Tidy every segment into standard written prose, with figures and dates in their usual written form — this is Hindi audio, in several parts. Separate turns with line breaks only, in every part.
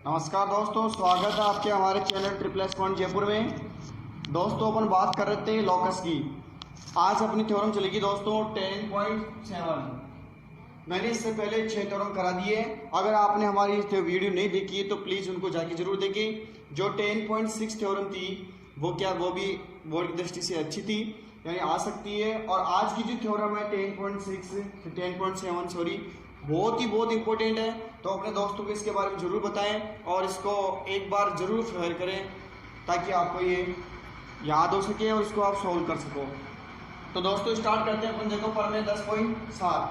नमस्कार दोस्तों, स्वागत है आपके हमारे channel triple S point Jaipur में। दोस्तों अपन बात कर रहे थे लॉकस की। आज अपनी थ्योरम चलेगी दोस्तों 10.7। मैंने इससे पहले 6 थ्योरम करा दिए। अगर आपने हमारी वीडियो नहीं देखी है तो प्लीज़ उनको जाके जरूर देखें। जो 10.6 थ्योरम थी वो भी बोर्ड की दृष्टि से अच्छी थी, यानी आ सकती है। और आज की जो थ्योरम है 10.7 सॉरी, बहुत इंपॉर्टेंट है। तो अपने दोस्तों को इसके बारे में जरूर बताएं और इसको एक बार जरूर फेयर करें ताकि आपको ये याद हो सके और इसको आप सॉल्व कर सको। तो दोस्तों स्टार्ट करते हैं अपन। देखो पर में 10.7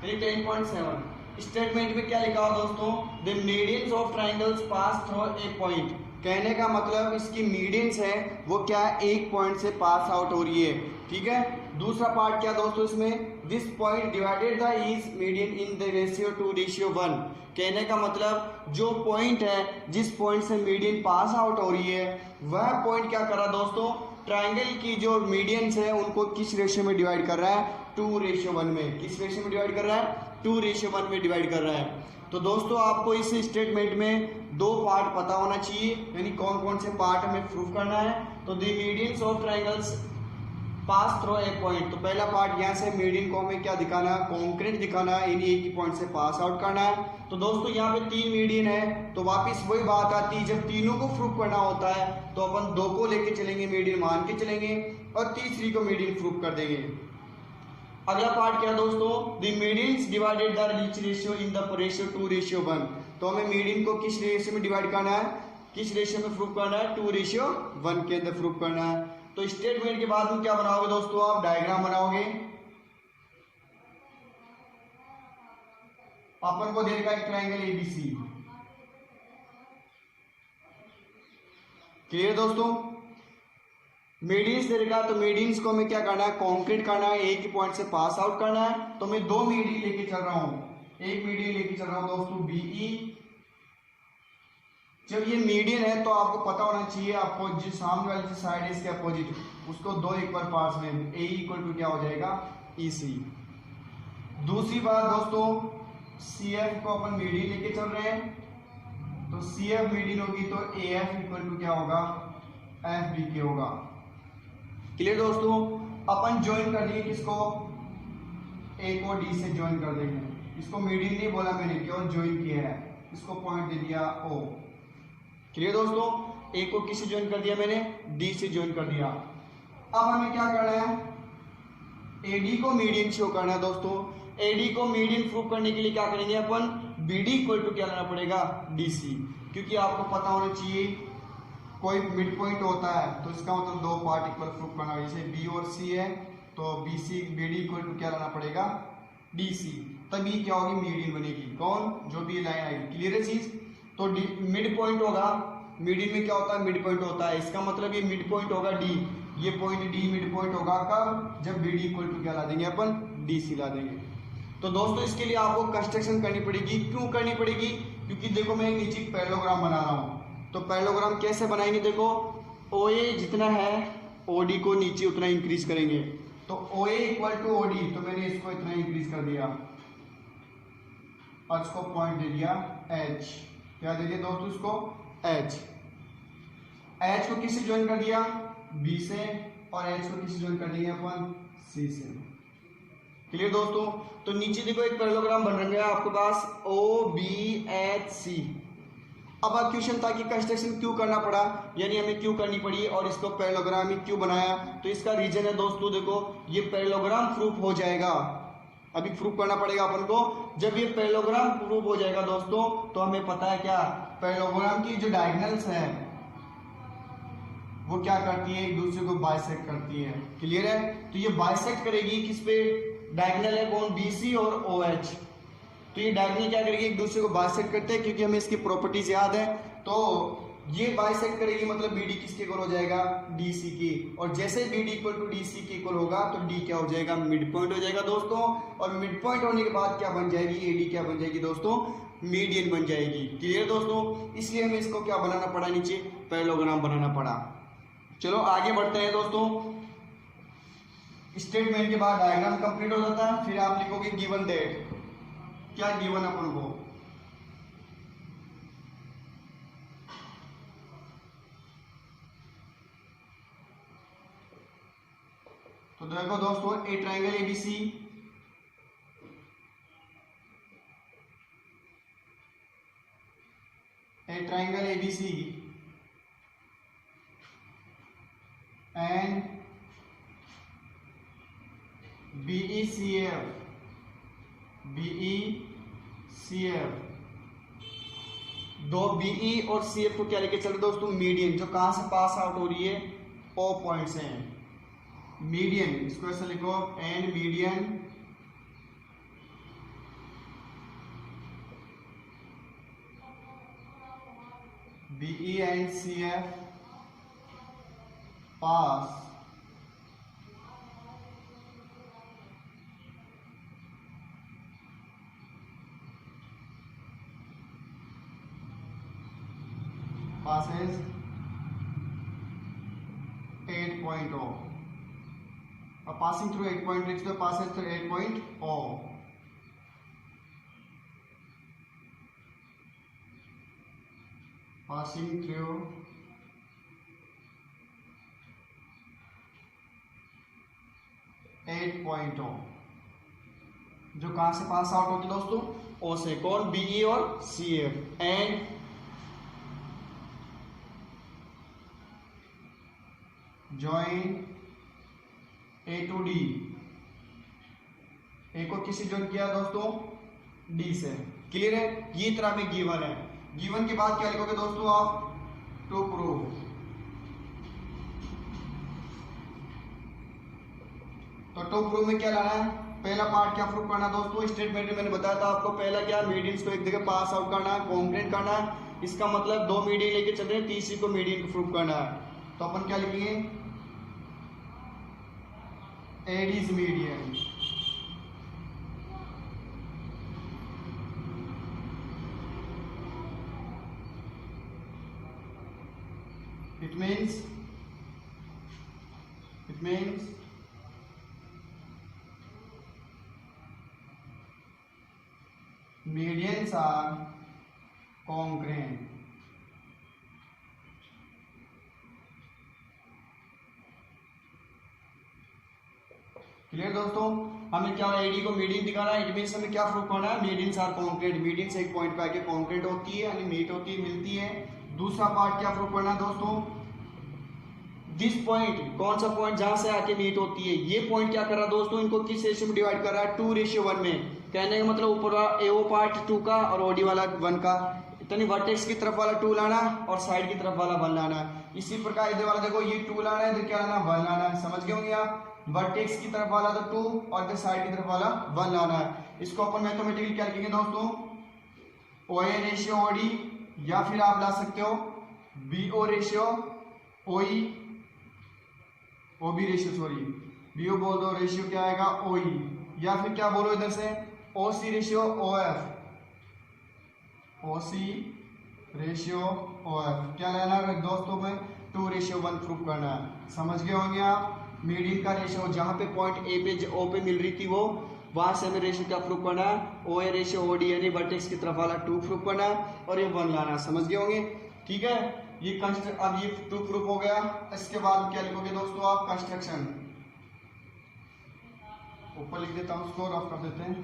यानी 10.7 स्टेटमेंट में क्या लिखा हो दोस्तों, the medians of triangles pass through a point. कहने का मतलब इसकी मीडियंस है वो क्या एक पॉइंट से पास आउट हो रही है, ठीक है। दूसरा पार्ट क्या दोस्तों इसमें, this point divided the is median in the ratio 2:1। कहने का मतलब जो पॉइंट है, जिस पॉइंट से मीडियन पास आउट हो रही है, वह पॉइंट क्या कर रहा है दोस्तों, ट्राइंगल की जो मीडियंस है उनको किस रेशियो में डिवाइड कर रहा है, 2:1 में। किस रेशियो में डिवाइड कर रहा है, 2:1 में डिवाइड कर रहा है। तो दोस्तों आपको इस स्टेटमेंट में दो पार्ट पता होना चाहिए, यानी कौन कौन से पार्ट हमें प्रूफ करना है। तो the medians of triangles pass through a point, तो पहला पार्ट यहाँ से मीडियन को हमें क्या दिखाना है, कॉन्क्रीट दिखाना है, यानी एक ही पॉइंट से पास आउट करना है। तो दोस्तों यहाँ पे 3 मीडियन है, तो वापिस वही बात आती है, जब तीनों को प्रूफ करना होता है तो अपन 2 को लेके चलेंगे, मीडियन मान के चलेंगे, और तीसरी को मीडियन प्रूफ कर देंगे। अगला पार्ट क्या है दोस्तों, the medians divided the reach ratio in the ratio 2:1। तो हमें मीडियन को किस रेशियो में डिवाइड करना है, किस रेशियो में प्रूफ करना है, 2:1 के अंदर प्रूफ करना है। तो स्टेटमेंट के बाद में क्या बनाओगे दोस्तों, आप डायग्राम बनाओगे। अपन को दे रखा है ट्रायंगल एबीसी, क्लियर दोस्तों। मीडियंस दे रखा है, तो मीडियंस को हमें क्या करना है, कॉन्क्रीट करना है, एक ही पॉइंट से पास आउट करना है। तो मैं 2 मीडियन लेके चल रहा हूं, एक मीडियन लेके चल रहा हूं दोस्तों बीई। जब ये मीडियन है तो आपको पता होना चाहिए, आपको जो सामने वाली साइड है इसके अपोजिट, उसको 2 इक्वल पार्ट्स में ए इक्वल टू क्या हो जाएगा, ई सी। दूसरी बात दोस्तों, सी एफ को अपन मीडियन लेके चल रहे हैं, तो सी एफ मीडियन होगी तो ए एफ इक्वल टू क्या होगा, एफ बी के होगा। क्लियर दोस्तों। अपन ज्वाइन कर दिए किसको, ए को डी से ज्वाइन कर देंगे। इसको मीडियन नहीं बोला मैंने, केवल ज्वाइन किया है, इसको पॉइंट दे दिया ओ। क्लियर दोस्तों, ए को किससे ज्वाइन कर दिया मैंने, डी से ज्वाइन कर दिया। अब हमें क्या करना है, एडी को मीडियन शो करना है दोस्तों। एडी को मीडियन प्रूव करने के लिए क्या करेंगे अपन, बीडी इक्वल टू क्या लेना पड़ेगा, डीसी। क्योंकि आपको पता होना चाहिए कोई मिड पॉइंट होता है तो इसका मतलब 2 पार्ट इक्वल प्रूव करना है। जैसे बी और सी है तो बीसी बीडी इक्वल टू क्या लाना पड़ेगा, डीसी। तभी क्या होगी, मीडियन बनेगी। कौन, जो भी लाइन आएगी। क्लियर है चीज। तो मिड पॉइंट होगा, मीडियन में क्या होता है, मिड पॉइंट होता है। इसका मतलब ये मिड पॉइंट होगा डी, ये पॉइंट डी मिड पॉइंट होगा कब, जब बीडी इक्वल टू क्या ला देंगे अपन, डीसी ला देंगे। तो दोस्तों इसके लिए आपको कंस्ट्रक्शन करनी पड़ेगी। क्यों करनी पड़ेगी, क्योंकि देखो मैं नीचे पैरेललोग्राम बना रहा हूं, तो पैरेललोग्राम कैसे बनाएंगे, देखो ओए जितना है ओडी को नीचे उतना इंक्रीज करेंगे। तो ओए इक्वल टू ओडी, तो मैंने इसको इतना इंक्रीज कर दिया और इसको पॉइंट दे दिया एच। क्या दे दिया दोस्तों, इसको एच। एच को किससे ज्वाइन कर दिया, बी से, और एच को किससे ज्वाइन कर देंगे अपन, सी से। क्लियर दोस्तों। तो नीचे देखो एक पैरेललोग्राम बन रहा है आपके पास, ओ बी एच सी। अब क्वेश्चन था कि कंस्ट्रक्शन क्यों करना पड़ा, यानी हमें क्यों करनी पड़ी और इसको पैरेललोग्राम ही क्यों बनाया। तो इसका रीजन है दोस्तों, देखो ये पैरेललोग्राम प्रूफ हो जाएगा, अभी प्रूफ करना पड़ेगा अपन को। जब ये पैरेललोग्राम प्रूफ हो जाएगा दोस्तों, तो हमें पता है क्या, पैरेललोग्राम की जो डायगोनल्स है वो क्या करती है, एक दूसरे को बाइसेक्ट करती है। क्लियर है। तो ये बाइसेक्ट करेगी किस पे, डायगोनल है कौन, बीसी और ओएच। तो ये डायगोनल क्या करेगी, एक दूसरे को बाइसेक्ट करते हैं, क्योंकि हमें इसकी प्रॉपर्टीज याद है। तो ये बाइसेक्ट करेगी, मतलब बीडी किसके इक्वल हो जाएगा, डीसी की। और जैसे बीडी इक्वल टू डीसी के इक्वल होगा तो डी क्या हो जाएगा, मिड पॉइंट हो जाएगा दोस्तों। और मिड पॉइंट होने के बाद क्या बन जाएगी, एडी क्या बन जाएगी दोस्तों, मीडियन बन जाएगी। क्लियर दोस्तों। इसलिए हमें इसको क्या बनाना पड़ा, नीचे पैरेललोग्राम बनाना पड़ा। चलो आगे बढ़ते हैं दोस्तों। स्टेटमेंट के बाद डायग्राम कंप्लीट हो जाता है, फिर आप लिखोगे गिवन दैट। क्या गिवन अपन को, तो देखो दोस्तों, ए triangle ABC, a triangle ABC and BECF, दो BE और CF को क्या लेके चल रहे दोस्तों, मीडियन, जो कहां से पास आउट हो रही है, O पॉइंट से मीडियन, इसको ऐसे लिखो, and median BE and CF pass passes 8.0. Passing through 8 point, reach the passes through 8.0. Passing through 8.0, जो कहां से पास आउट होती है दोस्तों, ओ से, कौन, बीई और CF, and join A to D, A को किसी ज्वाइन किया दोस्तों, डी से। क्लियर है, ये तरह में गिवन है। गिवन के बाद क्या लिखोगे दोस्तों आप, टू प्रूव। तो टू प्रूव में क्या लाना है, पहला पार्ट क्या प्रूव करना दोस्तों, स्टेटमेंट में मैंने बताया था आपको, पहला क्या, मीडियंस को एक जगह पास आउट करना है, कॉन्ग्रेंट करना है। इसका मतलब दो मीडियन लेके चल रहे हैं, तीसरी को मीडियन को प्रूव करना है। तो अपन क्या लिखेंगे, AD is median, it means medians are congruent. Clear दोस्तों, हमें क्या, एडी को मीडियन दिखाना है, इट मींस हमें क्या प्रूव करना है, मीडियंस आर कॉन्ग्रुएंट, मीडियंस एक पॉइंट पे आके कॉन्ग्रुएंट होती है, यानी मीट होती है, मिलती है। दूसरा पार्ट क्या प्रूव करना है दोस्तों, दिस पॉइंट, कौन सा पॉइंट जहां से आके मीट होती है, ये पॉइंट क्या कर रहा है दोस्तों, इनको किस रेशियो में डिवाइड कर रहा है, 2:1 में। कहने का मतलब ऊपर वाला एओ पार्ट 2 का और ओडी वाला 1 का, इतनी वर्टेक्स की तरफ वाला 2 लाना और साइड की तरफ वाला 1 लाना। इसी प्रकार इधर वाला देखो, ये 2 लाना है, इधर क्या लाना, 1 लाना है। समझ गए होंगे आप, वर्टेक्स की तरफ वाला तो 2 और इधर साइड की तरफ वाला 1 लाना है। इसको अपन मैथमेटिकली क्या लिखेंगे दोस्तों, ओए रेशियो ओडी, या फिर आप ला सकते हो बीओ रेशियो ओई, ओबी रेशियो, सॉरी बीओ बोल दो, रेशियो क्या आएगा, ओई, या फिर क्या बोलो इधर से, OC ratio OF, OC ratio OF. क्या लेना है दोस्तों में, 2:1 प्रूव करना है। समझ गए होंगे आप, मीडियन का रेशियो जहां पे पॉइंट ए पे ओ पे मिल रही थी वो, वहां से हमें रेशियो क्या प्रूव करना है, ओए रेशियो ओडी, यानी वर्टेक्स की तरफ वाला 2 प्रूव करना है और ये 1 लाना है। समझ गए होंगे, ठीक है। ये अब ये 2 प्रूफ हो गया। इसके बाद क्या लिखोगे दोस्तों आप, कंस्ट्रक्शन, ऊपर लिख देता हूं, उसको रफ कर देते हैं।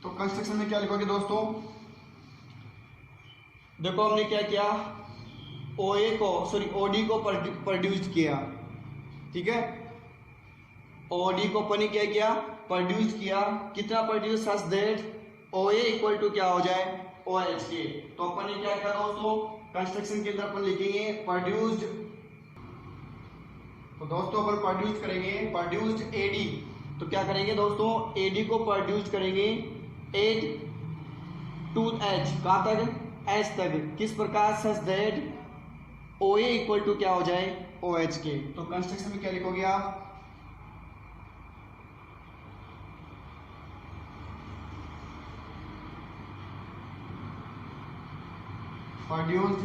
तो कंस्ट्रक्शन में क्या लिखोगे दोस्तों, देखो हमने क्या किया, ओए को, सॉरी ओडी को प्रोड्यूस किया, ठीक है, ओडी को अपन ने क्या किया, प्रोड्यूस किया। कितना प्रोड्यूस, सच दैट ओए इक्वल टू क्या हो जाए, ओएच के। तो अपन ने क्या किया दोस्तों, कंस्ट्रक्शन के अंदर अपन लिखेंगे प्रोड्यूस्ड, तो दोस्तों अपन प्रोड्यूस करेंगे, प्रोड्यूस्ड एडी। तो क्या करेंगे दोस्तों, एडी को प्रोड्यूस करेंगे एट टू एच, कहां तक, एच तक। किस प्रकार, सच दैट ओए इक्वल टू क्या हो जाए, ओएच के। तो कंस्ट्रक्शन में क्या लिखोगे आप, produced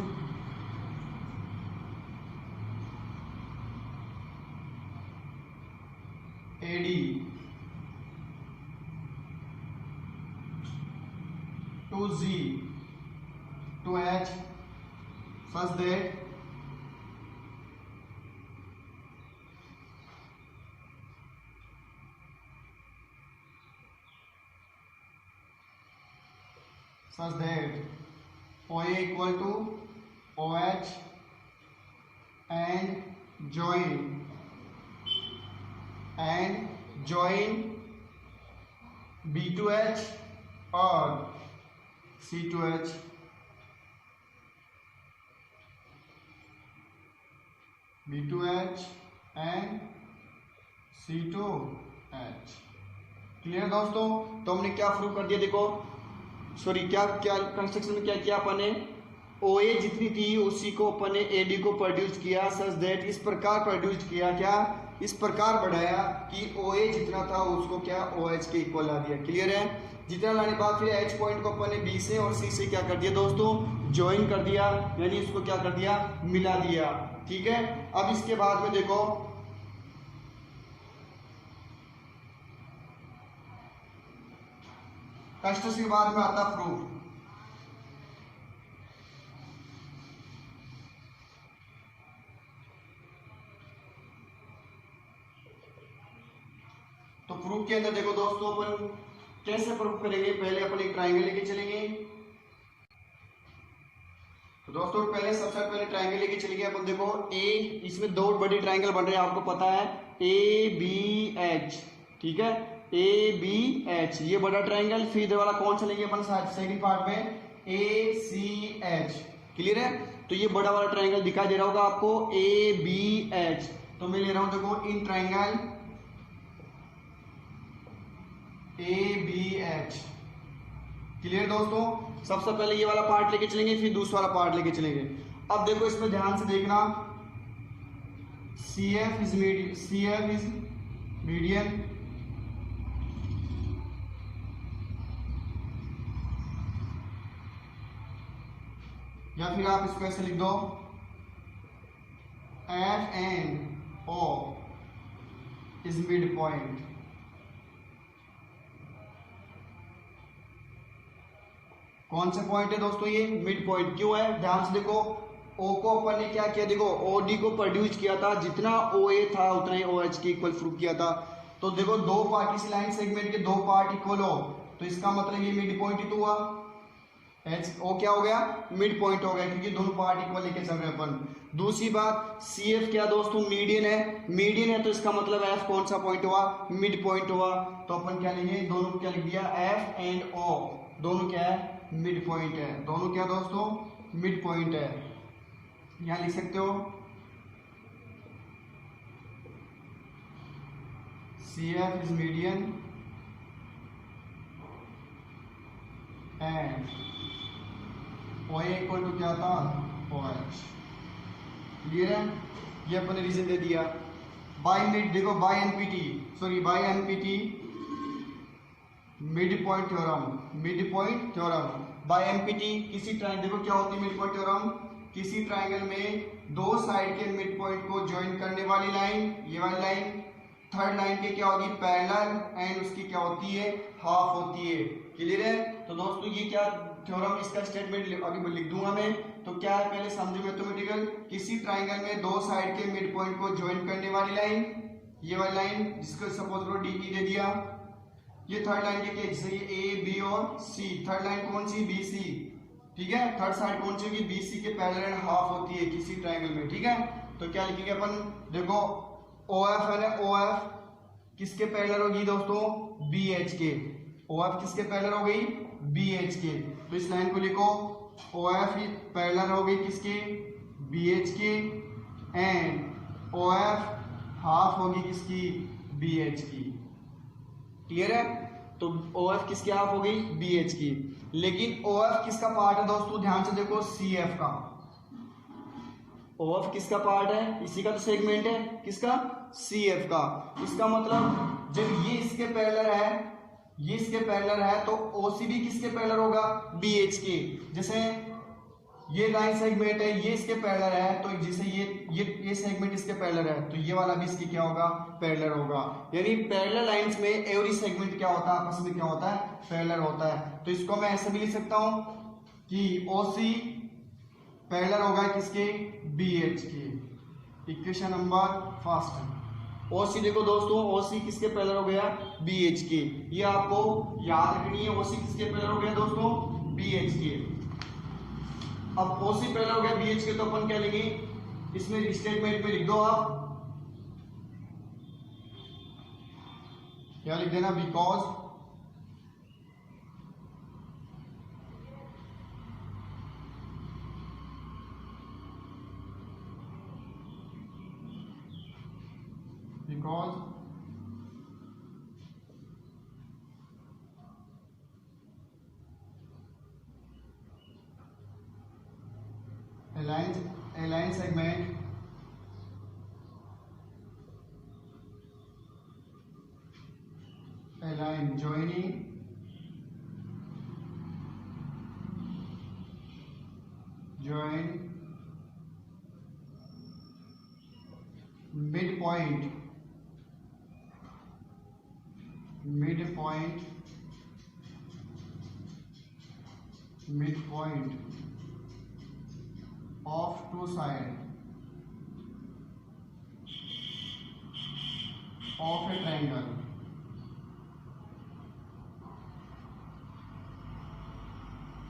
AD to Z to H such that OA equal to OH and join B to H और C to H. B to H and C to H. Clear दोस्तों? तो हमने क्या प्रूव कर दिया, देखो सॉरी क्या कंस्ट्रक्शन में क्या किया अपन ने, OA जितनी थी उसी को अपन ने AD को प्रोड्यूस किया सच दैट, इस प्रकार प्रोड्यूस किया, क्या इस प्रकार बढ़ाया कि OA जितना था उसको क्या OH के इक्वल ला दिया. क्लियर है? जितना लाने के बाद फिर H पॉइंट को अपन ने B से और C से क्या कर दिया दोस्तों, ज्वाइन कर दिया, यानी इसको क्या कर दिया, मिला दिया. ठीक है. अब इसके बाद में देखो कंस्ट्रक्शन के बाद में आता प्रूफ. तो प्रूफ के अंदर देखो दोस्तों अपन कैसे प्रूफ करेंगे, पहले अपन एक ट्राइंगल लेके चलेंगे. तो दोस्तों पहले सबसे पहले ट्राइंगल लेके चलेंगे अपन. देखो ए, इसमें दो बड़े ट्राइंगल बन रहे हैं, आपको पता है ABH. ठीक है, ABH ये बड़ा ट्राइंगल. फिर इधर वाला कौन सा लेंगे अपन सेकंड पार्ट में, ACH. क्लियर है? तो ये बड़ा वाला ट्राइंगल दिखाई दे रहा होगा आपको, ABH. तो मैं ले रहा हूं देखो इन ट्राइंगल ABH. क्लियर दोस्तों? सबसे पहले ये वाला पार्ट लेके चलेंगे, फिर दूसरा वाला पार्ट लेके चलेंगे. अब देखो इसमें ध्यान से देखना, CF इज मीडियन, या फिर आप इसको ऐसे लिख दो FNO इज मिड पॉइंट. कौन सा पॉइंट है दोस्तों, ये मिड पॉइंट. क्यों है? ध्यान से देखो, O को अपन ने क्या किया, देखो OD को प्रोड्यूस किया था, जितना OA था उतना ही OH के इक्वल प्रूव किया था. तो देखो दो पार्ट, इस लाइन सेगमेंट के दो पार्ट इक्वल हो तो इसका मतलब ये मिड पॉइंट ही तो हुआ. O क्या हो गया, मिड पॉइंट हो गया, क्योंकि दोनों पार्ट इक्वल लेके चल रहे हैं अपन. दूसरी बात CF क्या दोस्तों, मीडियन है. मीडियन है तो इसका मतलब F कौन सा पॉइंट हुआ, मिड पॉइंट हुआ. तो अपन क्या लेंगे, दोनों को क्या लिख दिया, F एंड O दोनों क्या है, मिड पॉइंट है. दोनों क्या दोस्तों, मिड पॉइंट है. यहां लिख सकते हो CF is median and OA equal to क्या था, OH. क्लियर है? ये अपने रीजन दे दिया. बाय मिड, देखो by NPT mid point theorem. By NPT किसी ट्राइंगल, देखो क्या होती है मिड पॉइंट थ्योरम, किसी ट्राइंगल में दो साइड के मिड पॉइंट को ज्वाइन करने वाली लाइन, ये वाली लाइन, थर्ड लाइन के क्या होगी, पैरेलल, एंड उसकी क्या होती है, हाफ होती है. क्लियर है? तो दोस्तों ये क्या थ्योरम, इसका स्टेटमेंट अभी लिख दूंगा मैं. तो क्या है पहले समझो मैथमेटिकल, किसी ट्राइंगल में दो साइड के मिड पॉइंट को ज्वाइन करने वाली लाइन, ये वाली लाइन जिसको सपोज करो DE दे दिया. ये थर्ड लाइन के जैसे ये A B और C, थर्ड लाइन कौन सी, BC. ठीक है, थर्ड साइड कौन सी होगी, BC के पैरेलल एंड हाफ होती है किसी ट्राइंगल में. ठीक है, तो क्या लिखेंगे अपन, देखो OF है ना, OF किसके पैरेलल होगी दोस्तों, BH के. OF किसके पैरेलल हो गई, BH के. तो इस लाइन को लिखो OF पैरेलल हो गई किसके, BH के, एंड OF हाफ होगी किसकी, BH की. क्लियर है? तो OF किसकी हाफ हो गई, BH की. लेकिन OF किसका पार्ट है दोस्तों, ध्यान से देखो, CF का. OF किसका पार्ट है, इसी का तो सेगमेंट है, किसका, CF का. इसका मतलब जब ये इसके पैरेलल है, ये इसके पैरेलल है, तो OC भी किसके पैरेलल होगा, BH के. जैसे ये लाइन सेगमेंट है, ये इसके पैरेलल है, तो जैसे ये सेगमेंट इसके पैरेलल है तो ये वाला भी इसके क्या होगा, पैरेलल होगा। यानी पैरेलल लाइंस में एवरी सेगमेंट क्या होता है, आपस में क्या होता है, पैरेलल होता है। तो इसको मैं ऐसे भी लिख सकता हूं कि OC पैरेलल होगा किसके, BH के। इक्वेशन नंबर फर्स्ट OC देखो दोस्तों, OC किसके पैरेलल हो गया, BH के। ये आपको याद रखनी है, OC किसके पैरेलल हो गया दोस्तों, BH के। अब OC पैरेलल हो गया BH के, तो अपन क्या लेंगे, इसमें स्टेटमेंट में लिख दो आप, क्या लिख देना, because a line segment a line joining midpoint of two sides of a triangle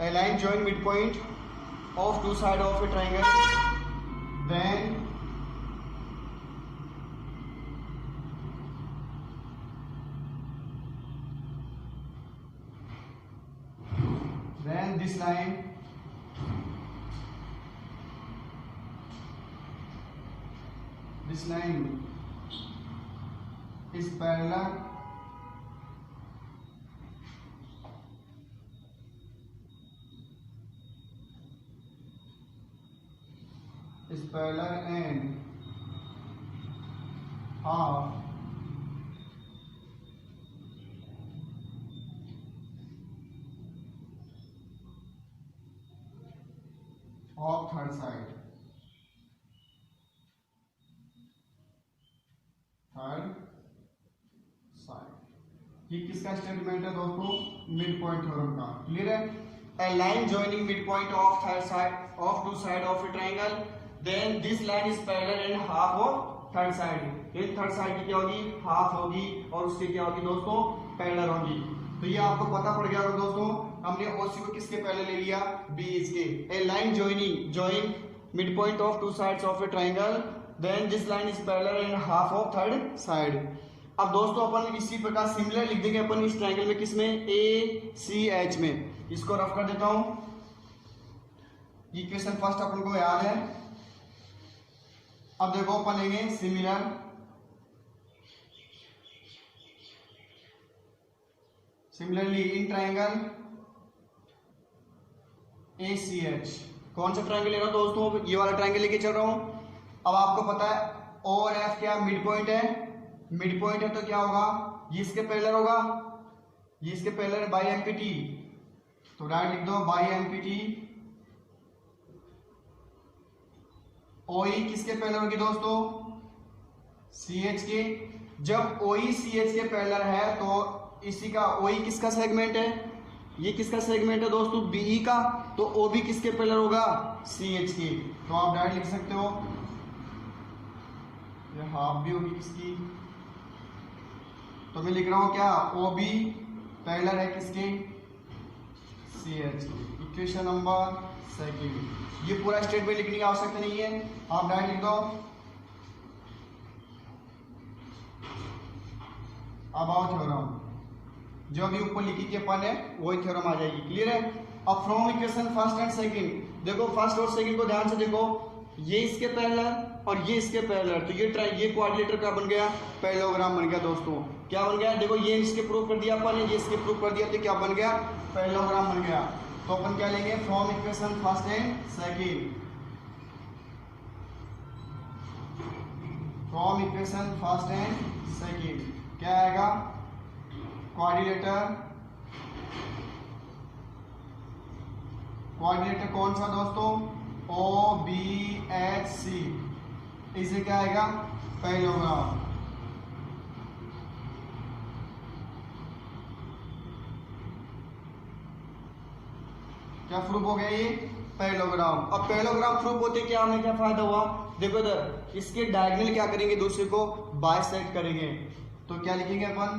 a line join midpoint of two sides of a triangle, then this line is parallel and half of third side, ये किसका स्टेटमेंट है दोस्तों, मिड पॉइंट थ्योरम का। क्लियर है, a line joining midpoint of third side of two side of a triangle, then this line is parallel and half of third side, ये थर्ड साइड की क्या होगी, हाफ होगी, और उसकी क्या होगी दोस्तों, पैरेलल होगी। तो ये आपको पता पड़ गया होगा दोस्तों, हमने OC को किसके पैरेलल ले लिया, BH के। a line join midpoint of two sides of a triangle, then this line is parallel and half of third side। अब दोस्तों अपन इसी प्रकार सिमिलर लिख देंगे अपन इस ट्रायंगल में, किसमें, ACH में। इसको रफ कर देता हूं, इक्वेशन फर्स्ट अपन को याद है। अब देखो अपन लेंगे सिमिलरली इन ट्रायंगल ACH। कौन सा ट्रायंगल ले रहा हूं दोस्तों, ये वाला ट्रायंगल लेके चल रहा हूं। अब आपको पता है O और F क्या मिड पॉइंट है, मिड पॉइंट है तो क्या होगा, ये इसके पैरेलल होगा, ये इसके पैरेलल बाई एमपीटी, तो डायरेक्ट लिख दो बाई एमपीटी। OE किसके पैरेलल होगी दोस्तों, CH के। जब OE CH के पैरेलल है तो इसी का OE किसका सेगमेंट है, ये किसका सेगमेंट है दोस्तों, BE का, तो OB किसके पैरेलल होगा, CH के। तो आप डायरेक्ट लिख सकते हो, ये हाफ भी होगी किसकी, तो मैं लिख रहा हूं क्या, OB पैरेलल है किसके, CH के। इक्वेशन नंबर सेकंड, ये पूरा स्टेटमेंट लिखने की आवश्यकता नहीं है, आप डायरेक्ट लिख दो। अब आओ थ्योरम, जो भी ऊपर लिखी के अपन है वही थ्योरम आ जाएगी। क्लियर है। अब from equation first and second, देखो फर्स्ट और सेकंड को ध्यान से देखो, ये इसके पैरेलल और ये इसके पैरेलल, तो ये क्वाड्रिलेटरल का बन गया, पैरेललोग्राम बन गया दोस्तों। क्या बन गया, देखो ये इसके प्रूव कर दिया अपन ने, ये इसके प्रूव कर दिया, तो क्या बन गया, पैरेललोग्राम बन गया। तो अपन क्या लेंगे, from equation first and second, from equation first and second क्या आएगा, कोऑर्डिनेटर कौन सा दोस्तों, OBHC, इसे क्या आएगा, पैरेललोग्राम। क्या प्रूफ हो गया ये, पैरेललोग्राम। अब पैरेललोग्राम प्रूफ होते क्या, हमें क्या फायदा हुआ, देखो इधर इसके डायगोनल क्या करेंगे, दूसरे को बाइसेक्ट करेंगे। तो क्या लिखेंगे अपन,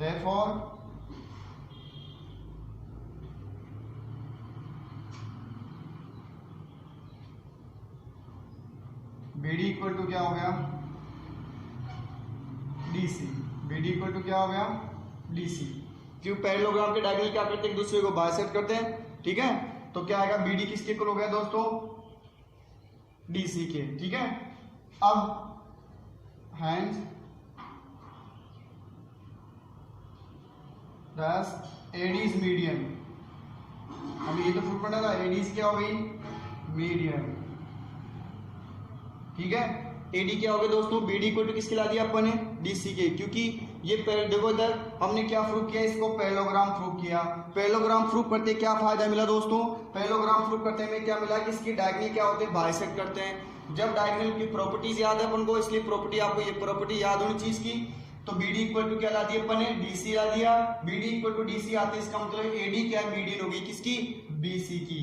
therefore BD इक्वल टू क्या हो गया, DC। BD इक्वल टू क्या हो गया, DC। क्यों, पैरेललोग्राम के डायगोनल क्या करते हैं, एक दूसरे को बाइसेक्ट करते हैं, ठीक है। तो क्या आएगा, BD किसके इक्वल हो गया दोस्तों, DC के, ठीक है। अब hence thus AD is median, हमें ये तो प्रूफ करना था, AD क्या हो गई, मीडियन, ठीक है। AD क्या हो गया दोस्तों, BD इक्वल टू किसके ला दिया अपन ने, DC के, क्योंकि ये देखो इधर हमने क्या प्रूफ किया, इसको पैरेललोग्राम प्रूफ किया। पैरेललोग्राम प्रूफ करते क्या फायदा मिला दोस्तों, पैरेललोग्राम प्रूफ करते में क्या मिला कि इसकी डायगोनल क्या होते हैं, बाइसेक्ट करते हैं। जब डायगोनल की प्रॉपर्टीज याद है अपन को, इसलिए प्रॉपर्टी आपको ये प्रॉपर्टी याद होनी चीज की। तो BD इक्वल टू क्या ला दिया अपन ने, DC ला दिया। BD इक्वल टू DC आते हैं, इसका मतलब AD क्या है, मीडियन होगी किसकी, BC की,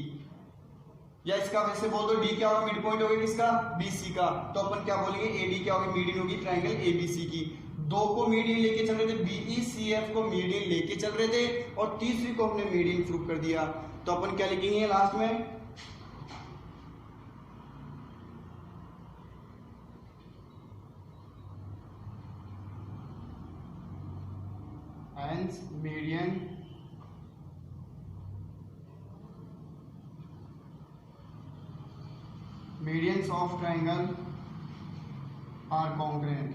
या इसका वैसे बोल दो D क्या होगा, मिड पॉइंट होगा किसका, BC का। तो अपन क्या बोलेंगे, AD क्या होगी, मीडियन होगी ट्रायंगल ABC की। दो को मीडियन लेके चल रहे थे, BECF को मीडियन लेके चल रहे थे, और तीसरी को हमने मीडियन प्रूव कर दिया। तो अपन क्या लिखेंगे लास्ट में, hence medians of triangle are congruent।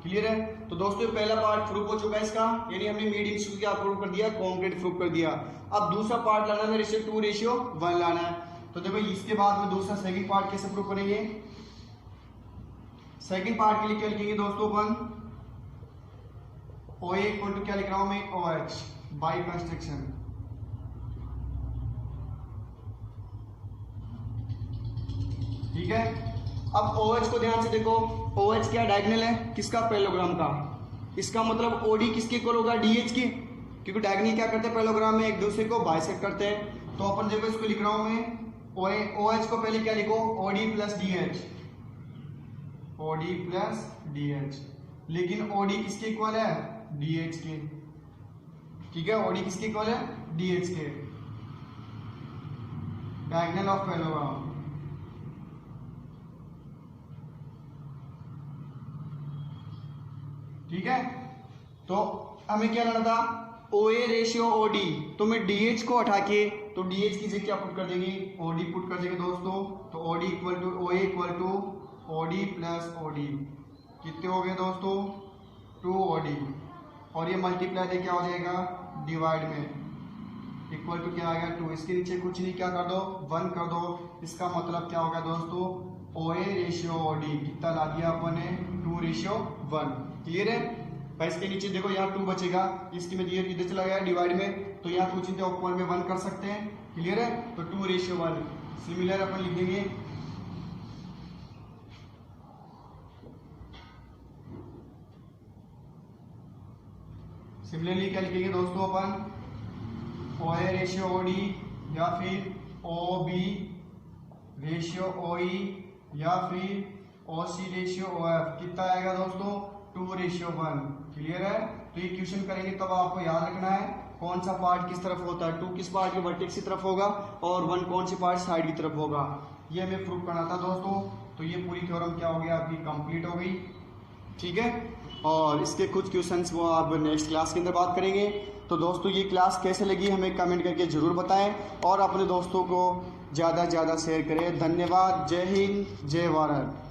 Clear है। तो दोस्तों पहला पार्ट प्रूफ हो चुका है इसका, यानी हमने मीडियन क्या प्रूव कर दिया, कॉन्क्रीट प्रूव कर दिया। अब दूसरा पार्ट लाना है, रेशियो 2:1 लाना है। तो देखो इसके बाद में दूसरा सेकंड पार्ट कैसे प्रूव करेंगे। सेकंड पार्ट के लिए क्या लिखेंगे दोस्तों अपन, OA इक्वल टू क्या लिख रहा हूं मैं, OH बाई कंस्ट्रक्शन, ठीक है। अब OH को ध्यान से देखो, OH क्या डायगोनल है किसका, पैरेललोग्राम का। इसका मतलब OD किसके इक्वल होगा, DH की, क्योंकि डायगोनल क्या करते हैं पैरेललोग्राम में, एक दूसरे को बाइसेक्ट करते हैं। तो अपन देखो इसको लिख रहा हूं मैं, OH को पहले क्या लिखो, OD plus DH, OD plus DH। लेकिन OD किसके इक्वल है, DH के, ठीक है। OD किसके इक्वल है, DH के। डायगोनल ऑफ पैरेललोग्राम, ठीक है। तो हमें क्या लेना था, OA रेशियो OD। तो मैं DH को हटा के, तो DH की जगह क्या पुट कर देंगे, OD पुट कर देंगे दोस्तों। तो OD equal to OA equal to OD plus OD, कितने हो गए दोस्तों, 2OD। और ये मल्टीप्लाई दे क्या हो जाएगा, डिवाइड में, इक्वल टू क्या आएगा 2। इसके नीचे कुछ नहीं, क्या कर दो 1 कर दो। इसका मतलब क्या होगा दोस्तों, OA रेशियो OD कितना ला दिया अपन ने, 2:1। क्लियर है भाई। इसके नीचे देखो यहाँ 2 बचेगा, इसकी में इधर चला गया डिवाइड में, तो यहाँ कुछ नहीं में 1 कर सकते हैं। क्लियर है, तो 2:1। सिमिलर अपन लिखेंगे सिमिलरली क्या लिखेंगे दोस्तों अपन, OA रेशियो OD या फिर OB रेशियो OE या फिर OC रेशियो OF कितना आएगा दोस्तों, 2:1। क्लियर है। तो ये क्वेश्चन करेंगे तब आपको याद रखना है कौन सा पार्ट किस तरफ होता है, 2 किस पार्ट के वर्टेक्स की तरफ होगा और 1 कौन सी पार्ट साइड की तरफ होगा। ये हमें प्रूव करना था दोस्तों। तो ये पूरी थ्योरम क्या हो गया, आपकी कंप्लीट हो गई, ठीक है। और इसके कुछ क्वेश्चंस वो आप नेक्स्ट क्लास के अंदर बात करेंगे। तो दोस्तों ये क्लास कैसे लगी हमें कमेंट करके ज़रूर बताएं और अपने दोस्तों को ज़्यादा से ज़्यादा शेयर करें। धन्यवाद। जय हिंद, जय भारत।